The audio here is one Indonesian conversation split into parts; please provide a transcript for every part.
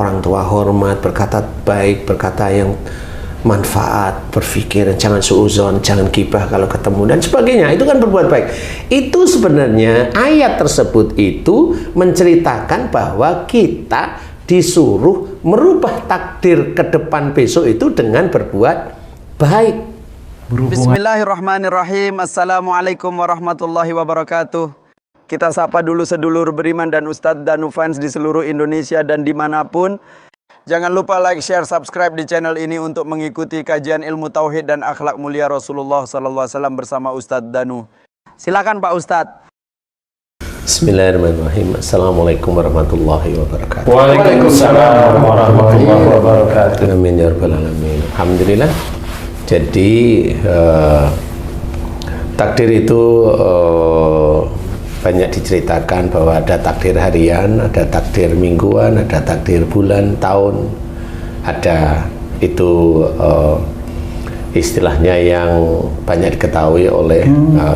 orang tua hormat, berkata baik, berkata yang manfaat, berpikir, jangan suuzon, jangan gibah kalau ketemu dan sebagainya. Itu kan berbuat baik. Itu sebenarnya ayat tersebut itu menceritakan bahwa kita disuruh merubah takdir ke depan besok itu dengan berbuat baik. Bismillahirrahmanirrahim. Assalamualaikum warahmatullahi wabarakatuh. Kita sapa dulu sedulur beriman dan Ustadz Danu fans di seluruh Indonesia dan dimanapun. Jangan lupa like, share, subscribe di channel ini untuk mengikuti kajian ilmu tauhid dan akhlak mulia Rasulullah SAW bersama Ustadz Danu. Silakan Pak Ustadz. Bismillahirrahmanirrahim. Assalamualaikum warahmatullahi wabarakatuh. Waalaikumsalam warahmatullahi wabarakatuh. Amin ya rabbal alamin. Alhamdulillah. Jadi takdir itu banyak diceritakan bahwa ada takdir harian, ada takdir mingguan, ada takdir bulan, tahun, ada itu istilahnya yang banyak diketahui oleh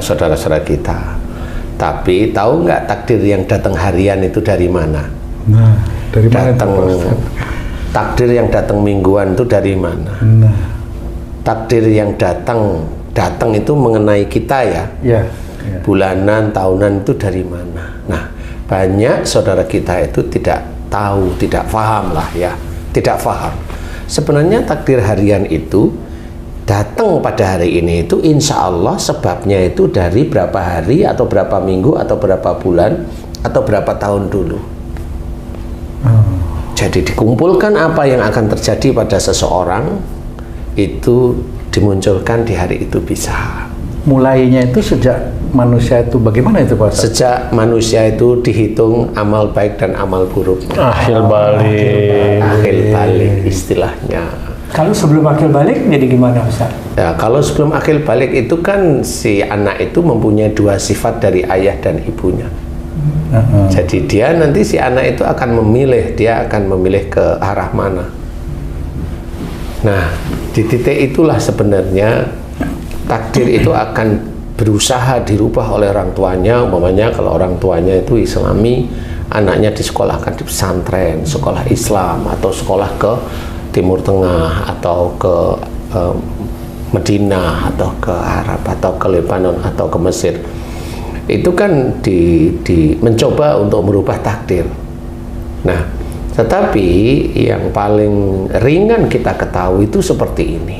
saudara-saudara kita. Tapi tahu nggak takdir yang datang harian itu dari mana? Nah, dari mana datang takdir yang datang mingguan itu dari mana? Nah, takdir yang datang itu mengenai kita ya. ya. Bulanan, tahunan itu dari mana? Nah, banyak saudara kita itu tidak tahu, tidak paham lah ya, tidak paham. Sebenarnya takdir harian itu datang pada hari ini itu insya Allah sebabnya itu dari berapa hari atau berapa minggu atau berapa bulan atau berapa tahun dulu. Jadi dikumpulkan apa yang akan terjadi pada seseorang itu dimunculkan di hari itu bisa. Mulainya itu sejak manusia itu bagaimana itu Pak Ustaz? Sejak manusia itu dihitung amal baik dan amal buruk. Akhil balik. Akhil balik istilahnya. Kalau sebelum akhil balik jadi gimana Ustaz? Ya, kalau sebelum akhil balik itu kan si anak itu mempunyai dua sifat dari ayah dan ibunya. Jadi dia nanti si anak itu akan memilih, dia akan memilih ke arah mana. Nah, di titik itulah sebenarnya takdir itu akan berusaha dirubah oleh orang tuanya. Umpamanya kalau orang tuanya itu Islami, anaknya disekolahkan di pesantren, sekolah Islam atau sekolah ke Timur Tengah atau ke Madinah atau ke Arab atau ke Lebanon atau ke Mesir. Itu kan mencoba untuk merubah takdir. Nah, tetapi yang paling ringan kita ketahui itu seperti ini.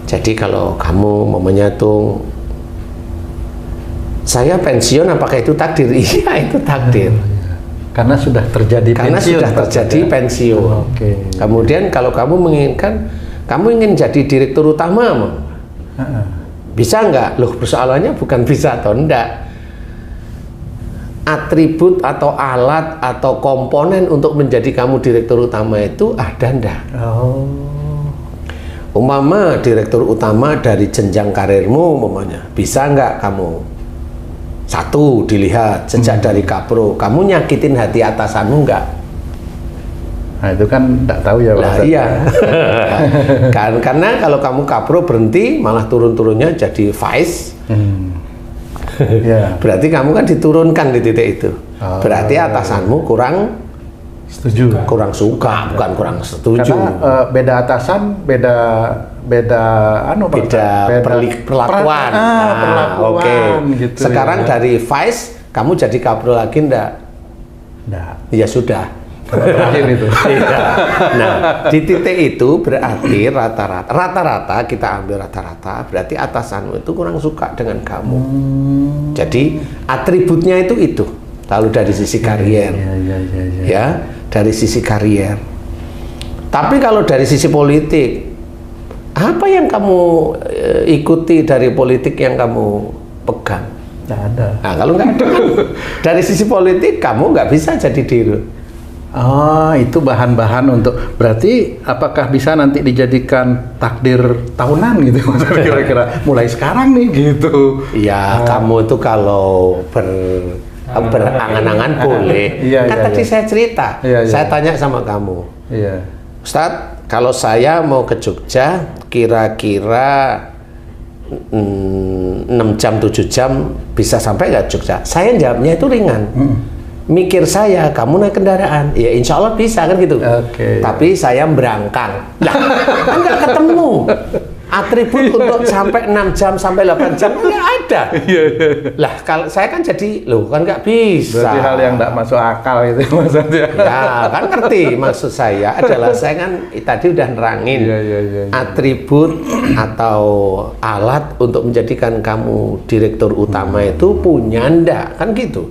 Jadi kalau kamu menyatu, saya pensiun, apakah itu takdir? Iya, itu takdir. Karena sudah terjadi Karena pensiun. sudah terjadi pensiun. Oke. Kemudian kalau kamu menginginkan, kamu ingin jadi direktur utama, bisa nggak? Loh, persoalannya bukan bisa atau enggak. Atribut atau alat atau komponen untuk menjadi kamu direktur utama itu ada enggak? Oh. Umpama direktur utama dari jenjang karirmu, umpamanya, bisa nggak kamu? Satu, dilihat sejak dari kapro, kamu nyakitin hati atasanmu nggak? Nah, itu kan nggak tahu ya Pak Lah Ustaz. iya. Karena kalau kamu kapro berhenti, malah turun-turunnya jadi vice. Ya. Berarti kamu kan diturunkan di titik itu. Berarti atasanmu kurang Setuju. kurang suka, bukan kurang setuju. Karena beda atasan, beda anu Pak Ustaz. perlakuan. Perlakuan Oke. gitu. Sekarang ya. dari vice kamu jadi kapro lagi ndak? Nggak. Ya sudah. Terakhir itu. Iya. Nah, di titik itu berarti rata-rata kita ambil rata-rata, berarti atasanmu itu kurang suka dengan kamu. Jadi atributnya itu. Lalu dari sisi karier, ya, dari sisi karier. Tapi kalau dari sisi politik, apa yang kamu ikuti dari politik yang kamu pegang? Nggak ada. Nah, kalau nggak ada, dari sisi politik kamu nggak bisa jadi dirut. Oh, itu bahan-bahan untuk, berarti apakah bisa nanti dijadikan takdir tahunan gitu kira-kira mulai sekarang nih gitu. Iya, kamu itu kalau berangan-angan boleh. Kan tadi saya cerita, saya tanya sama kamu. Iya. Ustadz, kalau saya mau ke Jogja, kira-kira 6 jam, 7 jam bisa sampai nggak Jogja? Saya jawabnya itu ringan. mikir saya, kamu naik kendaraan, ya insya Allah bisa kan gitu. Tapi saya berangkang, lah kan nggak ketemu atribut untuk sampai 6 jam sampai 8 jam nggak ada. Lah kalau saya kan jadi, loh kan nggak bisa. Berarti hal yang nggak masuk akal itu maksudnya. Ya kan ngerti, maksud saya adalah saya kan tadi udah nerangin atribut atau alat untuk menjadikan kamu direktur utama itu punya ndak kan gitu.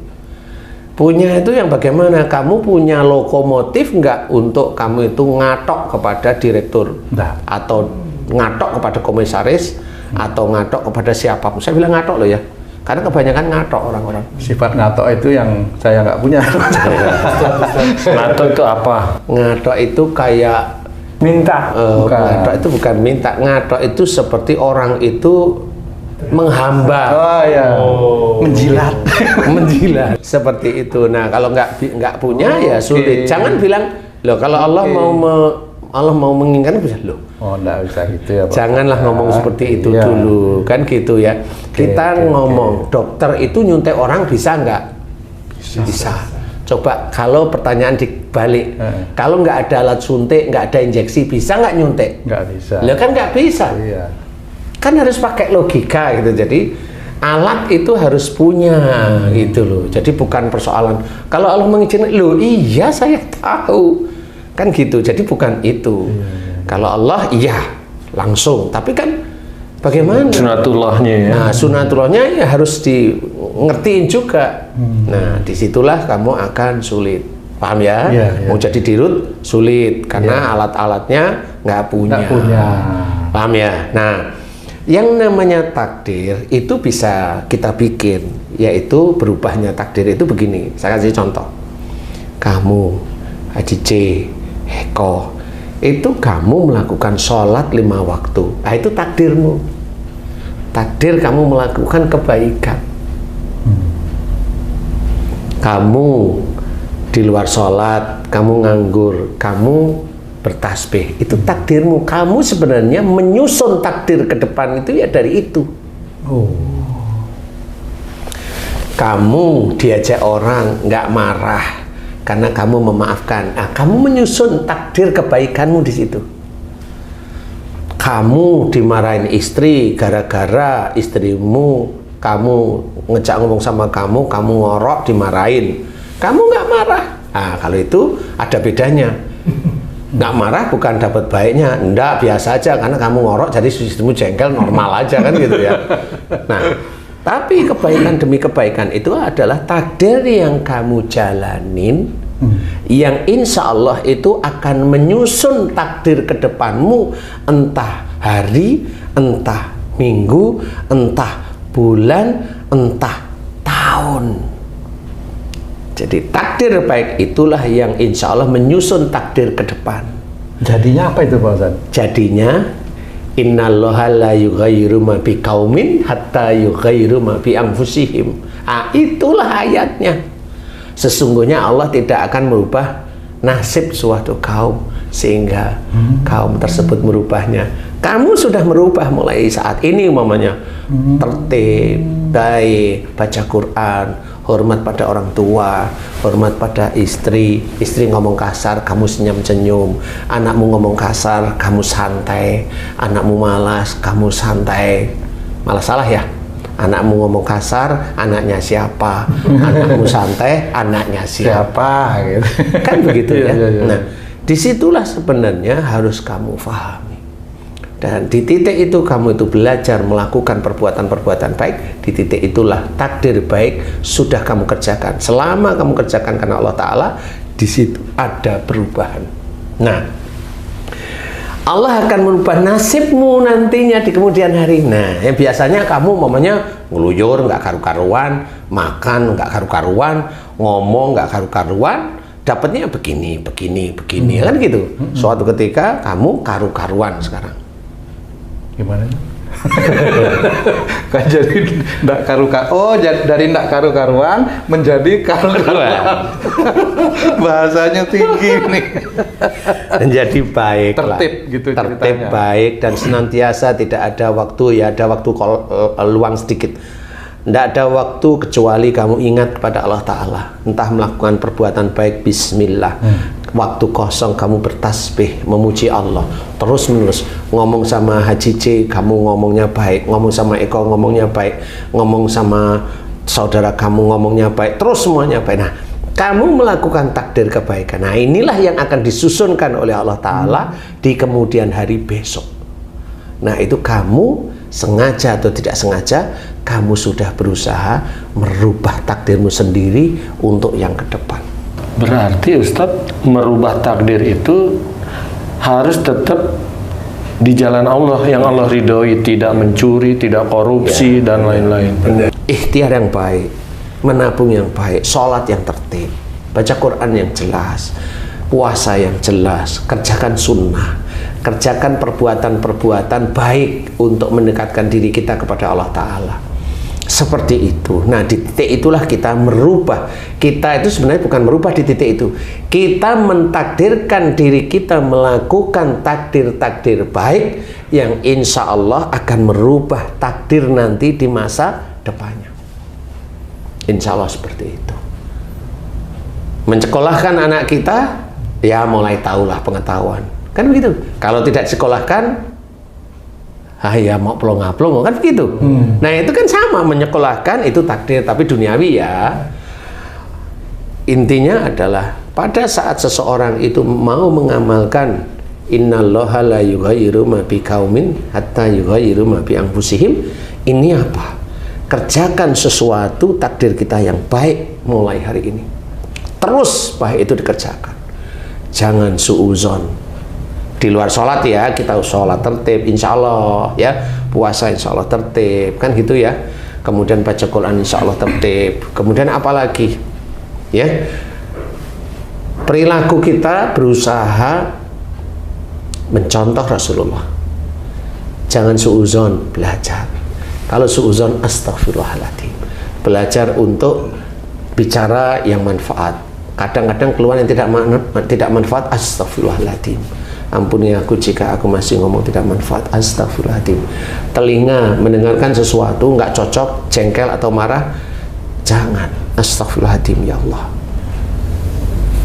Punya itu yang bagaimana? Kamu punya lokomotif nggak untuk kamu itu ngatok kepada direktur atau ngatok kepada komisaris atau ngatok kepada siapapun. Saya bilang ngatok loh ya, karena kebanyakan ngatok orang-orang. Sifat ngatok itu yang saya nggak punya. Ngatok itu apa? Ngatok itu kayak minta. Ngatok itu bukan minta. Ngatok itu seperti orang itu menghamba. Menjilat. Menjilat seperti itu. Nah kalau nggak punya ya sulit. Jangan bilang loh kalau Allah mau menginginkan bisa loh. Enggak bisa gitu ya Pak. Janganlah ngomong seperti itu dulu, kan gitu ya. Kita ngomong dokter itu nyuntik orang bisa nggak? Bisa. Coba kalau pertanyaan dibalik, kalau nggak ada alat suntik, nggak ada injeksi, bisa nggak nyuntik? Nggak bisa. Lah kan nggak bisa. Kan harus pakai logika gitu. Jadi alat itu harus punya gitu loh. Jadi bukan persoalan. Kalau Allah mengizinkan, loh iya saya tahu. Kan gitu. Jadi bukan itu. Kalau Allah iya langsung, tapi kan bagaimana sunatullahnya ya? Nah sunatullahnya ya harus di ngertiin juga. Nah disitulah kamu akan sulit, paham ya? Mau jadi dirut sulit karena alat-alatnya nggak punya. Paham ya? Nah yang namanya takdir itu bisa kita bikin, yaitu berubahnya takdir itu begini. Saya kasih contoh. Kamu Haji C, Eko, itu kamu melakukan sholat 5 waktu, nah itu takdirmu. Takdir kamu melakukan kebaikan. Kamu di luar sholat, kamu nganggur, kamu bertasbih, itu takdirmu. Kamu sebenarnya menyusun takdir ke depan itu ya dari itu. Kamu diajak orang nggak marah karena kamu memaafkan. Nah, kamu menyusun takdir kebaikanmu di situ. Kamu dimarahin istri gara-gara istrimu, kamu ngejak ngomong sama kamu ngorok dimarahin. Kamu nggak marah. Nah, kalau itu ada bedanya. Nggak marah bukan dapat baiknya, enggak biasa aja karena kamu ngorok jadi istrimu jengkel normal aja kan gitu ya. Nah, tapi kebaikan demi kebaikan itu adalah takdir yang kamu jalanin, yang insya Allah itu akan menyusun takdir ke depanmu, entah hari, entah minggu, entah bulan, entah tahun. Jadi takdir baik itulah yang insya Allah menyusun takdir ke depan. Jadinya apa itu Pak Ustaz? Jadinya innallaha la yughayyiru ma biqaumin hatta yughayyiru ma bi anfusihim. Ah, itulah ayatnya. Sesungguhnya Allah tidak akan merubah nasib suatu kaum sehingga kaum tersebut merubahnya. Kamu sudah merubah mulai saat ini umpamanya. Tertib, baik, baca Quran, hormat pada orang tua, hormat pada istri. Istri ngomong kasar, kamu senyum-senyum. Anakmu ngomong kasar, kamu santai. Anakmu malas, kamu santai. Malah salah ya. Anakmu ngomong kasar, anaknya siapa? Anakmu santai, anaknya siapa? Gitu. Kan begitu ya. Nah, disitulah sebenarnya harus kamu pahami. Dan di titik itu kamu itu belajar melakukan perbuatan-perbuatan baik. Di titik itulah takdir baik sudah kamu kerjakan. Selama kamu kerjakan karena Allah Ta'ala, di situ ada perubahan. Nah, Allah akan merubah nasibmu nantinya di kemudian hari. Nah, yang biasanya kamu mamanya ngeluyur nggak karu-karuan, makan nggak karu-karuan, ngomong nggak karu-karuan, dapatnya begini kan gitu. Suatu ketika kamu karu-karuan sekarang. Gimana? Kan jadi ndak karu-karuan. Oh, dari ndak karu-karuan menjadi karu-karuan. Bahasanya tinggi nih. Menjadi baik, tertib gitu tertib ceritanya. Baik dan senantiasa tidak ada waktu ya, ada waktu luang sedikit. Tidak ada waktu kecuali kamu ingat kepada Allah Ta'ala. Entah melakukan perbuatan baik, bismillah. Waktu kosong kamu bertasbih, memuji Allah. Terus menerus ngomong sama Haji C, kamu ngomongnya baik. Ngomong sama Eko, ngomongnya baik. Ngomong sama saudara kamu, ngomongnya baik. Terus semuanya baik. Nah, kamu melakukan takdir kebaikan. Nah, inilah yang akan disusunkan oleh Allah Ta'ala di kemudian hari besok. Nah, itu kamu sengaja atau tidak sengaja, kamu sudah berusaha merubah takdirmu sendiri untuk yang ke depan. Berarti Ustadz, merubah takdir itu harus tetap di jalan Allah yang Allah ridhoi, tidak mencuri, tidak korupsi, dan lain-lain. Ikhtiar yang baik, menabung yang baik, sholat yang tertib, baca Quran yang jelas, puasa yang jelas, kerjakan sunnah, kerjakan perbuatan-perbuatan baik untuk mendekatkan diri kita kepada Allah Ta'ala. Seperti itu. Nah, di titik itulah kita merubah. Kita itu sebenarnya bukan merubah di titik itu. Kita mentakdirkan diri kita melakukan takdir-takdir baik yang insya Allah akan merubah takdir nanti di masa depannya. Insya Allah seperti itu. Mencekolahkan anak kita, ya mulai tahulah pengetahuan. Kan begitu. Kalau tidak disekolahkan, ya mau plong-plong, kan begitu. Nah, itu kan sama, menyekolahkan itu takdir, tapi duniawi ya. Intinya adalah pada saat seseorang itu mau mengamalkan innallaha la yughayyiru ma biqaumin hatta yughayyiru ma bi anfusihim, ini apa? Kerjakan sesuatu takdir kita yang baik mulai hari ini. Terus baik itu dikerjakan. Jangan suuzon. Di luar sholat ya, kita sholat tertib insya Allah ya, puasa insya Allah tertib, kan gitu ya. Kemudian baca Quran insya Allah tertib. Kemudian apalagi ya, perilaku kita berusaha mencontoh Rasulullah. Jangan suuzon, belajar. Kalau suuzon, astagfirullahaladzim, belajar untuk bicara yang manfaat. Kadang-kadang keluar yang tidak manfaat, astagfirullahaladzim, ampuni aku jika aku masih ngomong tidak manfaat, astagfirullahaladzim. Telinga mendengarkan sesuatu nggak cocok, jengkel atau marah, jangan, astagfirullahaladzim ya Allah.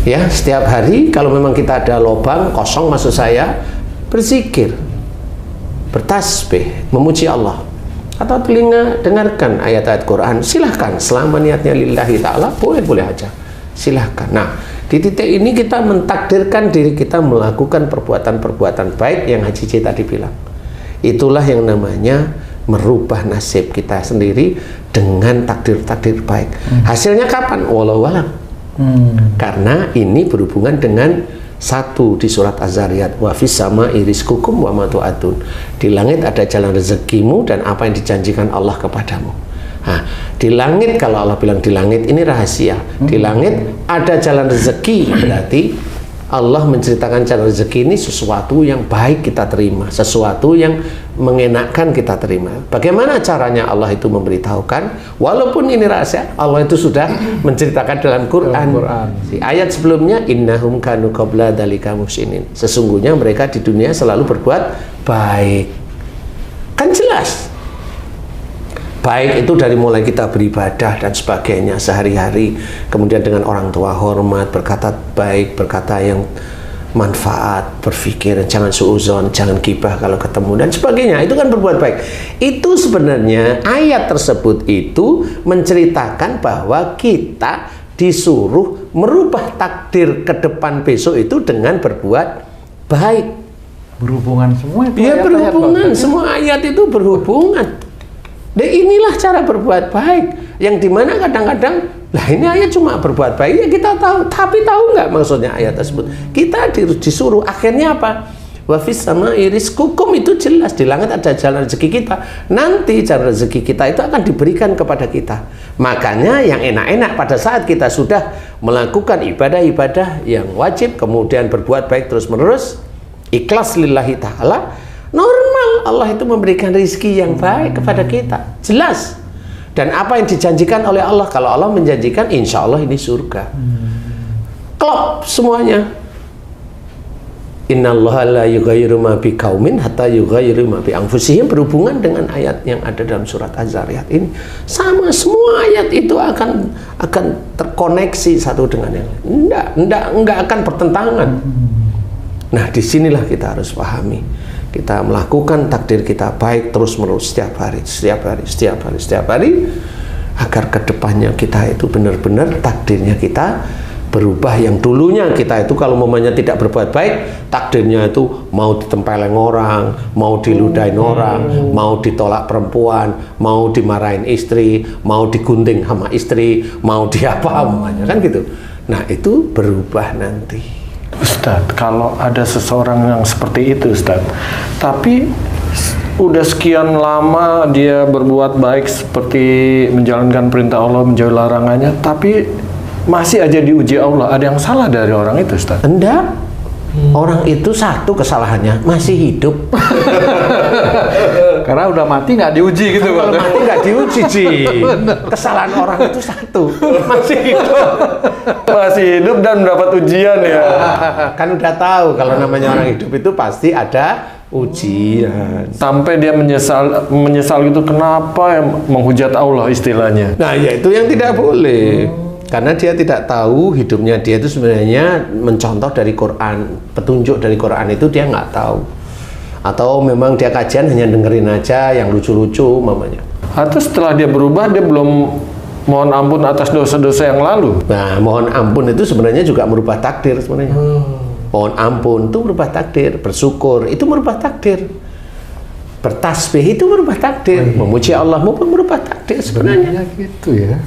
Ya, setiap hari kalau memang kita ada lubang kosong, maksud saya, berzikir, bertasbih, memuji Allah. Atau telinga dengarkan ayat-ayat Quran, silahkan, selama niatnya lillahi ta'ala, boleh-boleh aja, silahkan. Nah, di titik ini kita mentakdirkan diri kita melakukan perbuatan-perbuatan baik yang Haji C tadi bilang. Itulah yang namanya merubah nasib kita sendiri dengan takdir-takdir baik. Hasilnya kapan? Wallahu a'lam. Karena ini berhubungan dengan satu di surat Az-Zariyat, wa fis sama'i rizqukum wa ma tu'adun. Di langit ada jalan rezekimu dan apa yang dijanjikan Allah kepadamu. Nah, di langit, kalau Allah bilang di langit, ini rahasia. Di langit ada jalan rezeki, berarti Allah menceritakan jalan rezeki ini sesuatu yang baik kita terima, sesuatu yang mengenakkan kita terima. Bagaimana caranya Allah itu memberitahukan? Walaupun ini rahasia, Allah itu sudah menceritakan dalam Quran. Di ayat sebelumnya, innahum kanu qabla dzalika muhsinin. Sesungguhnya mereka di dunia selalu berbuat baik. Kan jelas. Baik itu dari mulai kita beribadah dan sebagainya sehari-hari, kemudian dengan orang tua hormat, berkata baik, berkata yang manfaat, berpikir, jangan suuzon, jangan gibah kalau ketemu dan sebagainya. Itu kan berbuat baik. Itu sebenarnya ayat tersebut itu menceritakan bahwa kita disuruh merubah takdir ke depan besok itu dengan berbuat baik. Berhubungan semua itu. Ya, berhubungan, semua ayat itu berhubungan. Dan inilah cara berbuat baik, yang dimana kadang-kadang, lah ini ayat cuma berbuat baik, ya kita tahu, tapi tahu nggak maksudnya ayat tersebut? Kita disuruh, akhirnya apa? Wa fis sama'i rizqukum, itu jelas, di langit ada jalan rezeki kita. Nanti jalan rezeki kita itu akan diberikan kepada kita. Makanya yang enak-enak pada saat kita sudah melakukan ibadah-ibadah yang wajib, kemudian berbuat baik terus-menerus, ikhlas lillahi ta'ala, normal Allah itu memberikan rezeki yang baik kepada kita, jelas. Dan apa yang dijanjikan oleh Allah, kalau Allah menjanjikan, insya Allah ini surga. Klop semuanya. Innallaha la yughayyiru ma biqaumin hatta yughayyiru ma bi anfusihim, berhubungan dengan ayat yang ada dalam surat Az-Zariyat ini. Sama, semua ayat itu akan terkoneksi satu dengan yang lain. Enggak akan bertentangan. Nah, disinilah kita harus pahami. Kita melakukan takdir kita baik terus-menerus setiap hari, agar kedepannya kita itu benar-benar takdirnya kita berubah. Yang dulunya kita itu kalau mamanya tidak berbuat baik, takdirnya itu mau ditempeleng orang, mau diludahin orang, mau ditolak perempuan, mau dimarahin istri, mau digunting sama istri, mau diapa mamanya, kan gitu. Nah, itu berubah nanti. Ustadz, kalau ada seseorang yang seperti itu, Ustadz, tapi udah sekian lama dia berbuat baik seperti menjalankan perintah Allah, menjauhi larangannya, tapi masih aja diuji Allah. Ada yang salah dari orang itu, Ustaz? Enggak. Orang itu satu kesalahannya, masih hidup. Karena udah mati nggak diuji gitu. Kalau mati nggak diuji, Ji. Kesalahan orang itu satu, masih hidup. Masih hidup dan mendapat ujian ya. Kan udah tahu kalau namanya orang hidup itu pasti ada ujian. Sampai dia menyesal gitu, kenapa yang menghujat Allah istilahnya. Nah, ya itu yang tidak boleh. Karena dia tidak tahu hidupnya dia itu sebenarnya mencontoh dari Quran, petunjuk dari Quran itu dia nggak tahu. Atau memang dia kajian hanya dengerin aja yang lucu-lucu mamanya. Atau setelah dia berubah, dia belum mohon ampun atas dosa-dosa yang lalu. Nah, mohon ampun itu sebenarnya juga merubah takdir sebenarnya. Mohon ampun itu merubah takdir, bersyukur itu merubah takdir, bertasbih itu merubah takdir, memuji Allah pun merubah takdir sebenarnya. Gitu ya.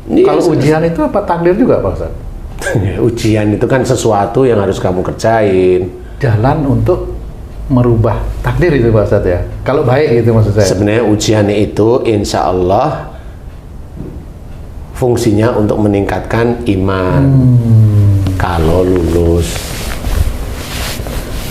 Kalau ujian itu apa takdir juga, Pak Ustaz? Ujian itu kan sesuatu yang harus kamu kerjain. Jalan untuk merubah takdir itu, Pak Ustaz ya. Kalau baik itu maksud saya. Sebenarnya ujian itu insya Allah fungsinya untuk meningkatkan iman. Kalau lulus.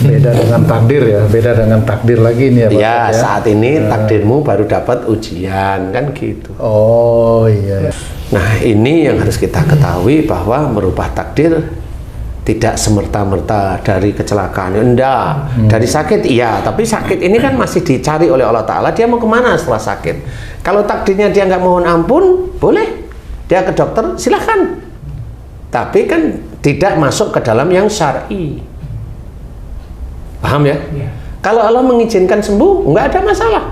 Beda dengan takdir ya, beda dengan takdir lagi nih ya, Pak ya, Ustaz, ya. Saat ini takdirmu baru dapat ujian, kan gitu. Oh iya. Nah, ini yang harus kita ketahui, bahwa merubah takdir tidak semerta-merta dari kecelakaan. Enggak, dari sakit iya, tapi sakit ini kan masih dicari oleh Allah Ta'ala, dia mau kemana setelah sakit. Kalau takdirnya dia nggak mohon ampun, boleh dia ke dokter, silahkan, tapi kan tidak masuk ke dalam yang syar'i. Paham ya? Kalau Allah mengizinkan sembuh, nggak ada masalah.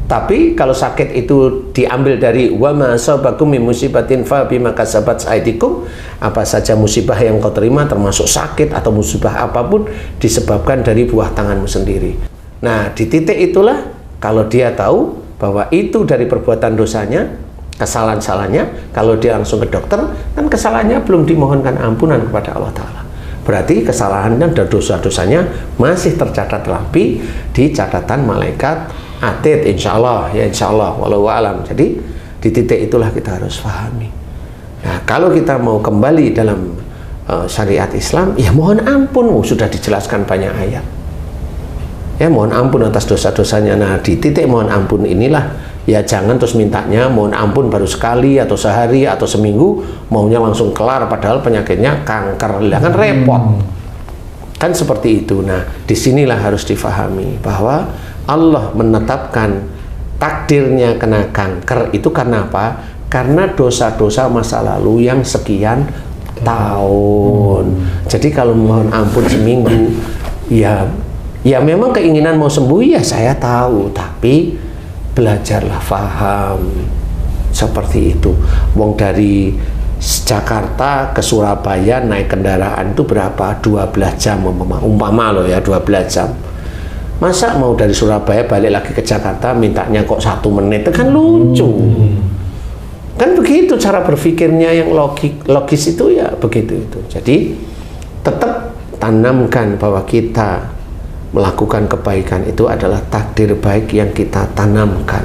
Tapi kalau sakit itu diambil dari wa ma asabakum min musibatin fa bima kasabat aydikum, apa saja musibah yang kau terima termasuk sakit atau musibah apapun disebabkan dari buah tanganmu sendiri. Nah, di titik itulah kalau dia tahu bahwa itu dari perbuatan dosanya, kesalahan-salahnya, kalau dia langsung ke dokter, kan kesalahannya belum dimohonkan ampunan kepada Allah Ta'ala. Berarti kesalahan dan dosa-dosanya masih tercatat rapi di catatan malaikat atid, insya Allah, ya insya Allah, walau alam. Jadi di titik itulah kita harus pahami. Nah, kalau kita mau kembali dalam syariat Islam, ya mohon ampun, sudah dijelaskan banyak ayat. Ya mohon ampun atas dosa-dosanya. Nah, di titik mohon ampun inilah, ya jangan terus mintanya mohon ampun baru sekali atau sehari atau seminggu, maunya langsung kelar padahal penyakitnya kanker, kan repot. Kan seperti itu. Nah, disinilah harus difahami bahwa Allah menetapkan takdirnya kena kanker itu karena apa? Karena dosa-dosa masa lalu yang sekian tahun. Jadi kalau mohon ampun seminggu, ya memang keinginan mau sembuh, ya saya tahu, tapi belajarlah paham seperti itu. Wong dari Jakarta ke Surabaya naik kendaraan itu berapa? 12 jam umpama loh ya, 12 jam. Masa mau dari Surabaya balik lagi ke Jakarta mintanya kok 1 menit, itu kan lucu. Kan begitu cara berpikirnya yang logis itu, ya begitu itu. Jadi tetap tanamkan bahwa kita melakukan kebaikan itu adalah takdir baik yang kita tanamkan,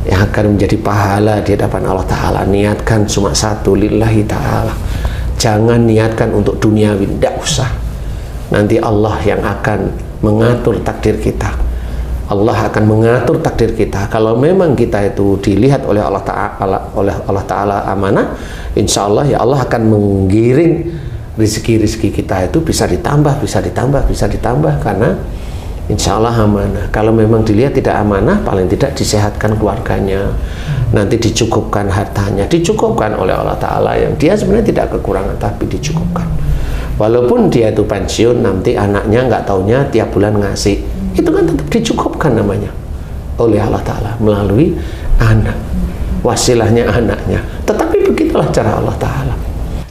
yang akan menjadi pahala di hadapan Allah Ta'ala. Niatkan cuma satu, lillahi ta'ala. Jangan niatkan untuk duniawi, tidak usah. Nanti Allah yang akan mengatur takdir kita. Allah akan mengatur takdir kita. Kalau memang kita itu dilihat oleh Allah Ta'ala amanah, insya Allah ya Allah akan menggiring rezeki kita itu bisa ditambah karena insya Allah amanah. Kalau memang dilihat tidak amanah, paling tidak disehatkan keluarganya, nanti dicukupkan hartanya, dicukupkan oleh Allah Ta'ala yang dia sebenarnya tidak kekurangan tapi dicukupkan. Walaupun dia itu pensiun, nanti anaknya nggak taunya tiap bulan ngasih, itu kan tetap dicukupkan namanya oleh Allah Ta'ala melalui anak, wasilahnya anaknya. Tetapi begitulah cara Allah Ta'ala.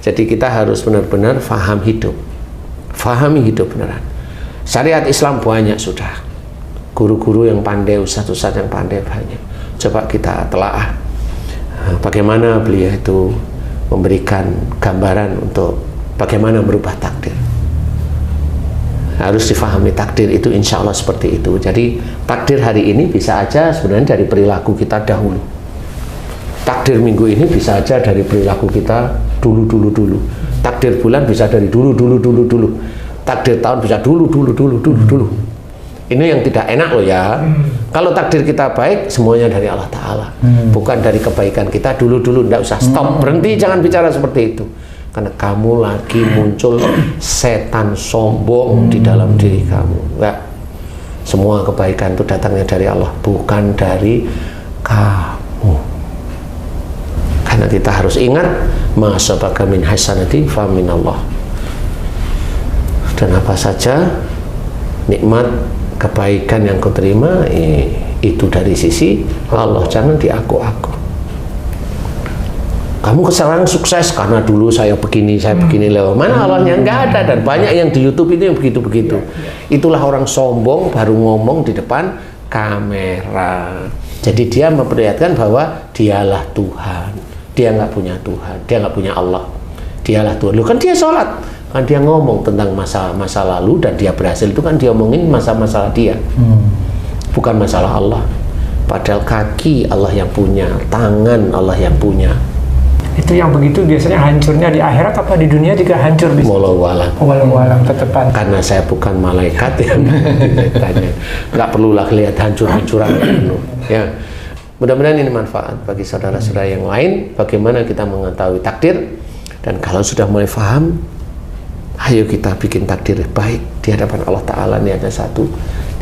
Jadi kita harus benar-benar fahami hidup beneran. Syariat Islam banyak sudah, guru-guru yang pandai, ustadz-ustadz yang pandai banyak. Coba kita telaah bagaimana beliau itu memberikan gambaran untuk bagaimana merubah takdir. Harus difahami takdir itu insya Allah seperti itu. Jadi takdir hari ini bisa aja sebenarnya dari perilaku kita dahulu. Takdir minggu ini bisa aja dari perilaku kita dulu. Takdir bulan bisa dari dulu. Takdir tahun bisa dulu. Ini yang tidak enak loh ya. Kalau takdir kita baik, semuanya dari Allah Ta'ala. Bukan dari kebaikan kita dulu. Nggak usah, stop, berhenti, jangan bicara seperti itu. Karena kamu lagi muncul setan sombong di dalam diri kamu. Enggak. Semua kebaikan itu datangnya dari Allah, bukan dari kamu. Karena kita harus ingat, ma sabaka min hasanati fa minallah. Dan apa saja nikmat kebaikan yang kau terima itu dari sisi Allah, jangan diaku-aku. Kamu sekarang sukses karena dulu saya begini lewat mana Allahnya, nggak ada. Dan banyak yang di YouTube itu yang begitu-begitu. Itulah orang sombong baru ngomong di depan kamera. Jadi dia memperlihatkan bahwa dialah Tuhan. Dia nggak punya Tuhan, dia nggak punya Allah. Dialah Tuhan. Loh kan dia sholat, kan dia ngomong tentang masa lalu dan dia berhasil, itu kan dia omongin masalah dia, bukan masalah Allah. Padahal kaki Allah yang punya, tangan Allah yang punya. Itu yang begitu biasanya hancurnya di akhirat apa di dunia juga hancur bisa? Walau alam tetepan. Karena saya bukan malaikat yang tanya, nggak perlulah lihat hancur-hancuran penuh. Ya. Mudah-mudahan ini manfaat bagi saudara-saudara yang lain, bagaimana kita mengetahui takdir. Dan kalau sudah mulai paham, ayo kita bikin takdir baik di hadapan Allah Ta'ala. Ini ada satu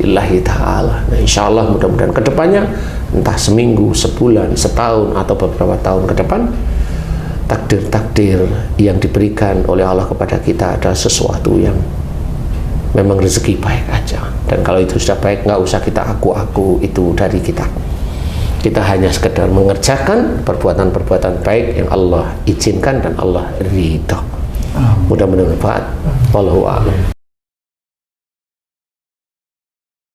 lillahi ta'ala. Nah insya Allah mudah-mudahan kedepannya, entah seminggu, sebulan, setahun, atau beberapa tahun ke depan, takdir-takdir yang diberikan oleh Allah kepada kita adalah sesuatu yang memang rezeki baik aja. Dan kalau itu sudah baik, nggak usah kita aku-aku itu dari kita. Kita hanya sekedar mengerjakan perbuatan-perbuatan baik yang Allah izinkan dan Allah ridho. Mudah-mudahan bermanfaat. Wallahu a'lam.